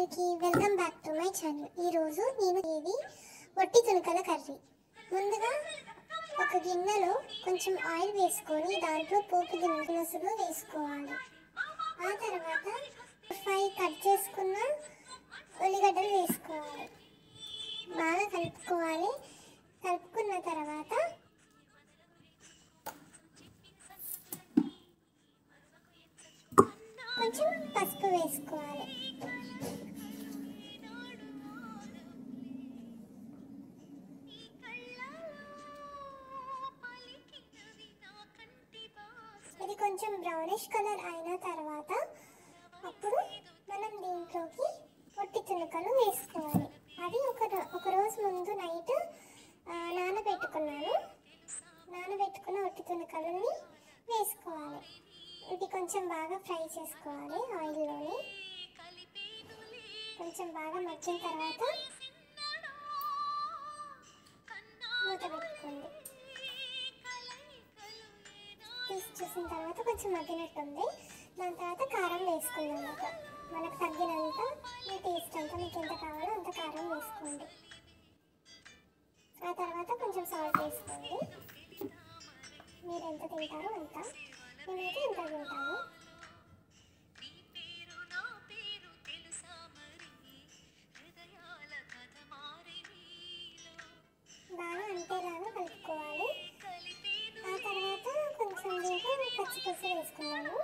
అందరికీ welcome back to my channel. ఈరోజు నేను ఇది వట్టి తునకల కర్రీ. ముందుగా ఒక గిన్నెలో కొంచెం ఆయిల్ వేసుకొని దాంట్లో పోపు దినుసులు వేసుకోవాలి. ఆ తర్వాత 5 కట్ చేసుకున్న ఉల్లిగడ్డలు వేసుకోవాలి. బాగా కలుపుకోవాలి. కలుపుకున్న తర్వాత కొంచెం పసుపు వేసుకోవాలి. ఇది కొంచెం బ్రౌనిష్ కలర్ అయిన తర్వాత అప్పుడు మనం దీంట్లోకి వట్టి తునకలు వేసుకోవాలి. అది ఒక రోజు ముందు నైట్ నానబెట్టుకున్న వట్టి తునకలని వేసుకోవాలి. ఇది కొంచెం బాగా ఫ్రై చేసుకోవాలి. ఆయిల్లోనే కొంచెం బాగా మగ్గిన తర్వాత మూత పెట్టుకోండి. తీసి చూసిన తర్వాత కొంచెం మగ్గినట్టుంది. దాని తర్వాత కారం వేసుకుందాం. మనకు తగ్గినంత మీ టేస్ట్ అంతా మీకు ఎంత కావాలో అంత కారం వేసుకోండి. ఆ తర్వాత కొంచెం సాల్ట్ వేసుకోండి. మీరు ఎంత తింటారో అంత. నేనైతే ఇంత తింటాను. బాగా అంటేలాగా కలుపుకోవాలి. ఆ తర్వాత కొంచెం దీంట్లో పచ్చిపులుసు వేసుకున్నాను.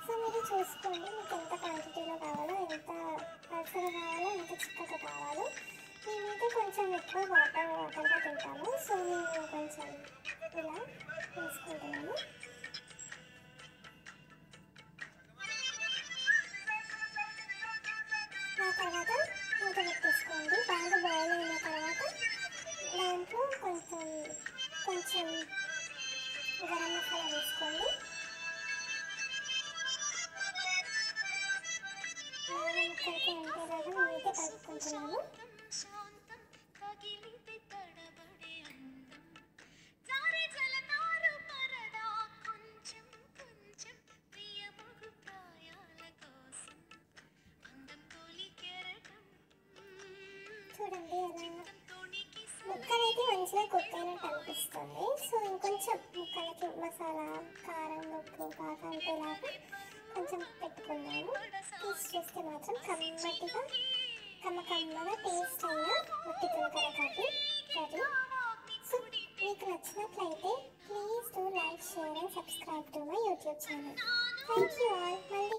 సో మీరు చూసుకోండి మీకు ఎంత క్వాంటిటీలో కావాలో, ఎంత పలుచగా కావాలో, ఎంత చిక్కగా కావాలో. నేనైతే కొంచెం ఎక్కువ వాటర్గా తింటాను. సో నేను కొంచెం ఇలా వేసుకుంటున్నాను. ఆ తర్వాత మూత పెట్టేసుకోండి. బాగా బాయిల్ అయిన తర్వాత దాంట్లో కొంచెం గరం మసాలా వేసుకోండి. బాగా ముక్కలకి అంటేలాగా నేనైతే కలుపుకుంటున్నాను. చూడండి ఎలా ముక్కలైతే మంచిగా కుక్ అయినట్టు అనిపిస్తుంది. సో ఇంకొంచెం ముక్కలకి మసాలా, కారం, ఉప్పు బాగా అంటేలాగా కొంచెం పెట్టుకున్నాను. తీసి చూస్తే మాత్రం కమ్మగా టేస్ట్ అయిన వట్టి తునకల కర్రీ. సో మీకు నచ్చినట్లయితే please do like, share and subscribe to my YouTube channel. Thank you all. మళ్ళీ